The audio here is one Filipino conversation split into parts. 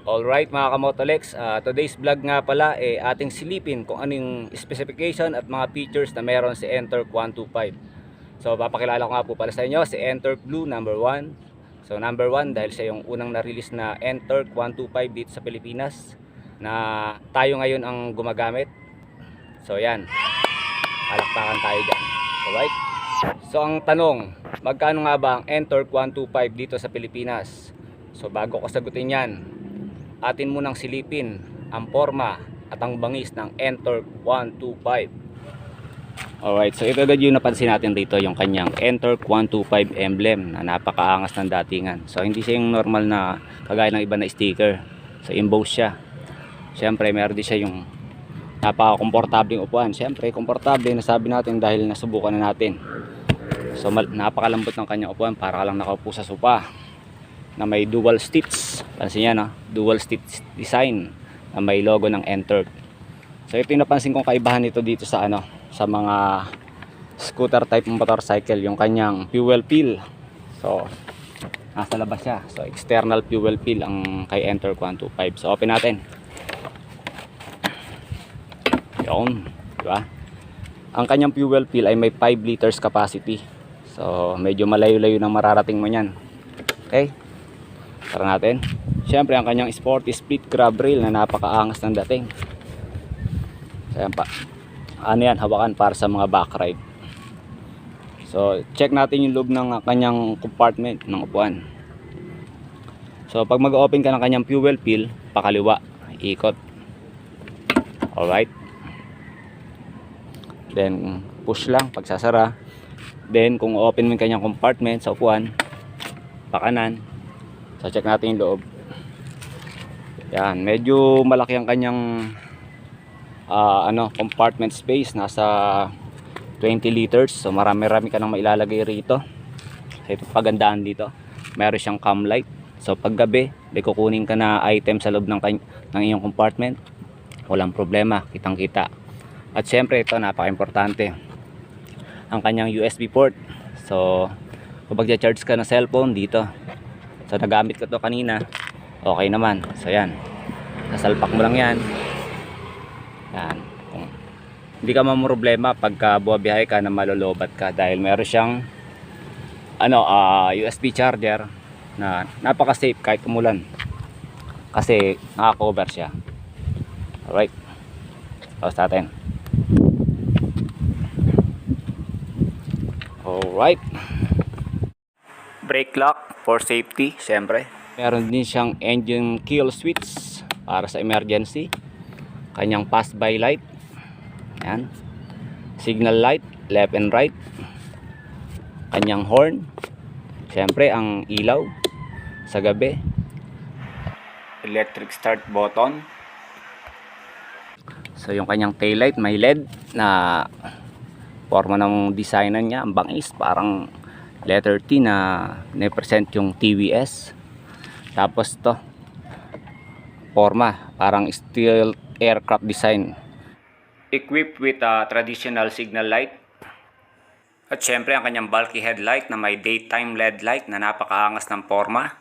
Alright mga kamotolex, today's vlog nga pala ating silipin kung anong specification at mga features na meron si Ntorq 125. So papakilala ko nga po pala sa inyo si Ntorq Blue number 1. So number 1 dahil siya yung unang na-release na Ntorq 125 dito sa Pilipinas na tayo ngayon ang gumagamit. So yan, palakpakan tayo dyan. Alright. So ang tanong, magkano nga ba ang Ntorq 125 dito sa Pilipinas? So bago ko sagutin yan, atin munang silipin ang forma at ang bangis ng Ntorq 125. Alright, so ito agad yung napansin natin dito, yung kanyang Ntorq 125 emblem na napakaangas ng datingan. So hindi siya yung normal na kagaya ng iba na sticker. So embossed siya. Siyempre meron din siya yung napaka-komportableng upuan. Siyempre komportable, nasabi natin dahil nasubukan na natin. So napakalambot ng kanyang upuan, para ka lang nakaupo sa sopa na may dual stitch. Pansin niya, no? Dual stitch design na may logo ng Ntorq. So ito yung napansin kong kaibahan nito dito sa sa mga scooter type motorcycle, yung kanyang fuel fill. So nasa labas siya. So external fuel fill ang kay Ntorq 125. So open natin. Yun, di ba? Ang kanyang fuel fill ay may 5 liters capacity. So medyo malayo-layo nang mararating mo niyan. Okay? Tara natin. Siyempre ang kanyang sporty split grab rail na napakaangas ng dating. So yan pa. Ano yan, hawakan para sa mga back ride. So check natin yung loob ng kanyang compartment ng upuan. So pag mag-open ka ng kanyang fuel fill, pakaliwa, ikot. Alright. Then push lang pagsasara. Then kung open mo yung kanyang compartment sa upuan, pakanan. So check natin yung loob. Yan, medyo malaki ang kanyang compartment space, nasa 20 liters. So marami-rami ka nang mailalagay rito. So ito pagandaan dito. Meron siyang cam light. So pag gabi, may kukunin ka na item sa loob ng iyong compartment, walang problema, kitang-kita. At syempre ito napaka-importante, ang kanyang USB port. So kung magcha-charge ka ng cellphone dito, so nagamit ko to kanina, okay naman. So yan, nasalpak mo lang yan. Yan, kung hindi ka mamroblema pagka buwabiyahe ka na malolobat ka, dahil meron siyang USB charger na napaka safe kahit umulan, kasi naka-cover siya. Alright, tapos natin. Alright, brake lock for safety, syempre. Meron din siyang engine kill switch para sa emergency. Kanyang pass by light. Yan. Signal light, left and right. Kanyang horn. Syempre ang ilaw sa gabi. Electric start button. So yung kanyang tail light may LED na forma ng designan niya, ang bangis, parang letter T na represent yung TVS. Tapos to, forma parang steel aircraft design, equipped with a traditional signal light. At syempre ang kanyang bulky headlight na may daytime LED light na napakaangas ng forma.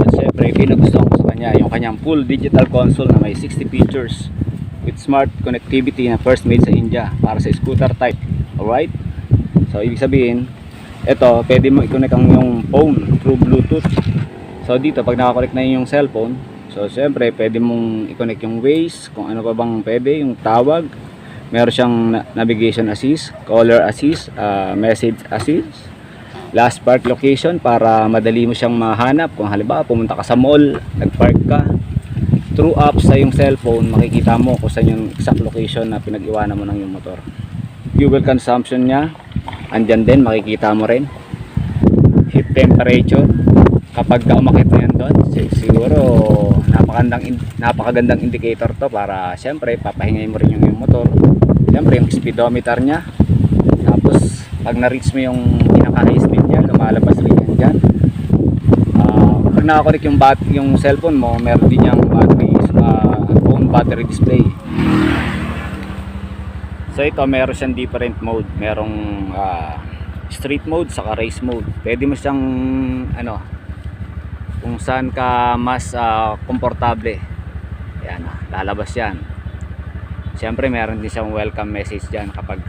At syempre pinagustuhan ko sa kanya yung kanyang full digital console na may 60 features with smart connectivity na first made sa India para sa scooter type. Alright, so ibig sabihin ito, pwede mo i-connect ang yung phone through Bluetooth. So dito pag nakakonect na yung cellphone, so syempre pwede mong i-connect yung Waze, kung ano pa bang pwede, yung tawag. Meron siyang navigation assist, caller assist, message assist, last park location para madali mo siyang mahanap. Kung halimbawa pumunta ka sa mall, nagpark ka, through apps sa yung cellphone, makikita mo kung saan yung exact location na pinag-iwanan mo ng yung motor. Fuel consumption niya, andyan din, makikita mo rin. Heat temperature, kapag umakit mo yan doon, siguro napakagandang indicator to para syempre papahingay mo rin yung motor. Syempre yung speedometer niya. Tapos pag na-reach mo yung pinaka-high speed niya, lumalabas rin yan dyan. Pag nakakonect yung cellphone mo, meron din yung phone battery display. So ito meron siyang different mode. Merong street mode saka race mode. Pwede mo siyang ano, kung saan ka mas komportable. Ayan, lalabas yan. Siyempre meron din siyang welcome message dyan kapag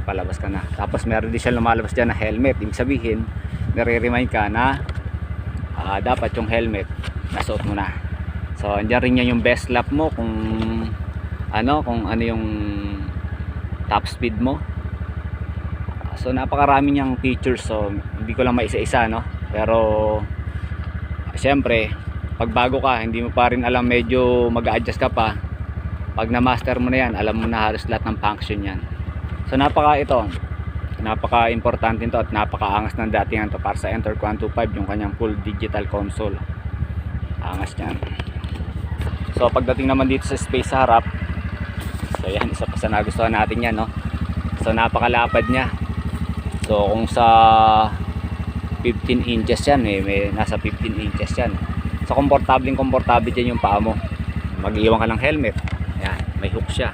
palabas ka na. Tapos meron din siyang lumalabas dyan na helmet. Ibig sabihin, nare-remind ka na dapat yung helmet nasuot mo na. So andyan rin yan yung best lap mo, kung ano yung top speed mo. So napakarami niyang features, so hindi ko lang maisa-isa, no? Pero siyempre pag bago ka, hindi mo pa rin alam, medyo mag-a-adjust ka pa. Pag na-master mo na yan, alam mo na halos lahat ng function yan. So napaka-importante nito at napaka-angas ng datingan to para sa Ntorq 125, yung kanyang full digital console. Angas niyan. So pagdating naman dito sa space sa harap, so yan, isa pa sa nagustuhan natin yan, no? So napakalapad niya. So kung sa 15 inches yan, may nasa 15 inches yan. So komportable dyan yung paa mo. Mag-iwan ka ng helmet. Yan, may hook siya.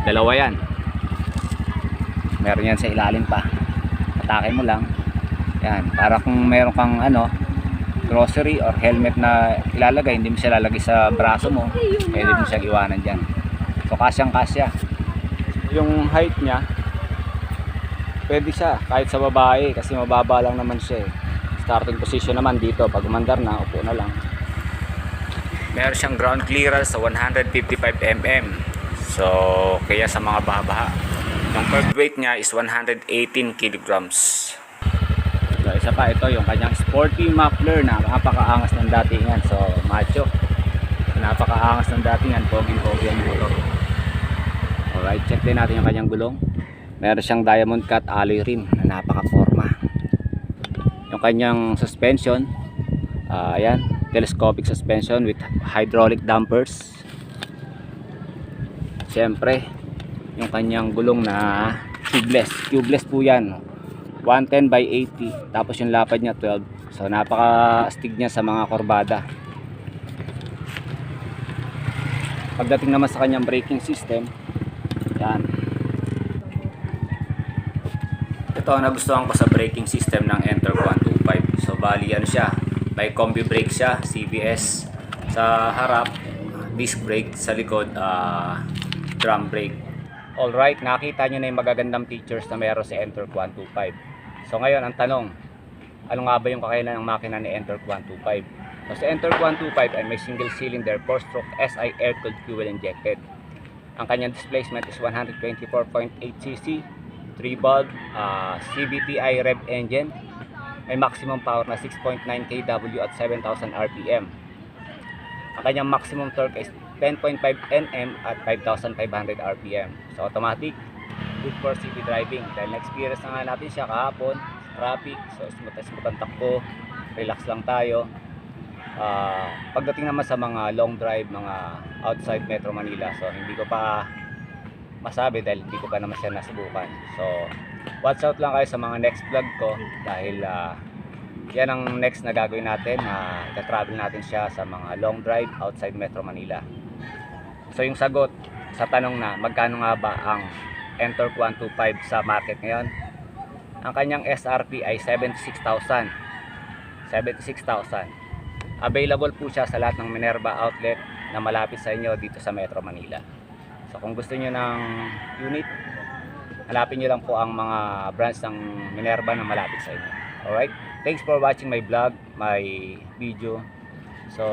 Dalawa yan. Meron yan sa ilalim pa. Atake mo lang. Yan, para kung meron kang grocery or helmet na ilalagay, hindi mo siya lalagay sa braso mo, pwede mo siya iwanan dyan. So kasyang kasya. Yung height niya, pwede siya kahit sa babae kasi mababa lang naman siya eh. Starting position naman dito, pag umandar na, upo na lang. Meron siyang ground clearance sa 155 mm. So kaya sa mga baha-baha, yung curb weight niya is 118 kilograms. So isa pa, ito yung kanyang sporty muffler na napakaangas ng datingan. So macho, napakaangas ng datingan, poging-pogi ang motor. Alright, check din natin yung kanyang gulong. Meron siyang diamond cut alloy rim na napaka-forma. Yung kanyang suspension, ayan, telescopic suspension with hydraulic dampers. Siyempre, yung kanyang gulong na tubeless po yan, 110 by 80, tapos yung lapad niya 12. So napaka-astig niya sa mga kurbada. Pagdating naman sa kanyang braking system, yan, ito ang nagustuhan ko sa braking system ng Ntorq 125. So bali siya, may combi brake siya, CBS sa harap, disc brake sa likod, drum brake. Alright, nakita nyo na yung magagandang features na meron si Ntorq 125. So ngayon ang tanong, ano nga ba yung kakailan ng makina ni Ntorq 125? So si Ntorq 125 ay may single cylinder 4-stroke SI air-cooled fuel injected. Ang kanyang displacement is 124.8cc, 3-valve CVTi rev engine. May maximum power na 6.9 kW at 7,000 RPM. Ang kanyang maximum torque is 10.5 Nm at 5,500 RPM. So automatic, good for city driving. Dahil na-experience na nga natin siya kahapon, traffic, so smooth ang takbo, relax lang tayo. Pagdating naman sa mga long drive, mga outside Metro Manila, so hindi ko pa masabi dahil hindi ko pa naman siya nasubukan. So watch out lang kayo sa mga next vlog ko dahil yan ang next na gagawin natin, travel natin siya sa mga long drive outside Metro Manila. So yung sagot sa tanong na magkano nga ba ang Ntorq 125 sa market ngayon, ang kanyang SRP ay 76,000. Available po siya sa lahat ng Minerva outlet na malapit sa inyo dito sa Metro Manila. So kung gusto niyo ng unit, hanapin niyo lang po ang mga branch ng Minerva na malapit sa inyo. Alright, thanks for watching my vlog, my video. So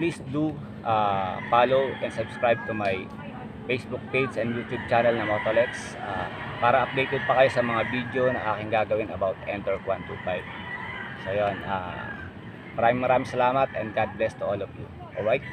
please do follow and subscribe to my Facebook page and YouTube channel na Motolex para updated pa kayo sa mga video na aking gagawin about Ntorq 125. So yun, maraming salamat and God bless to all of you. Alright.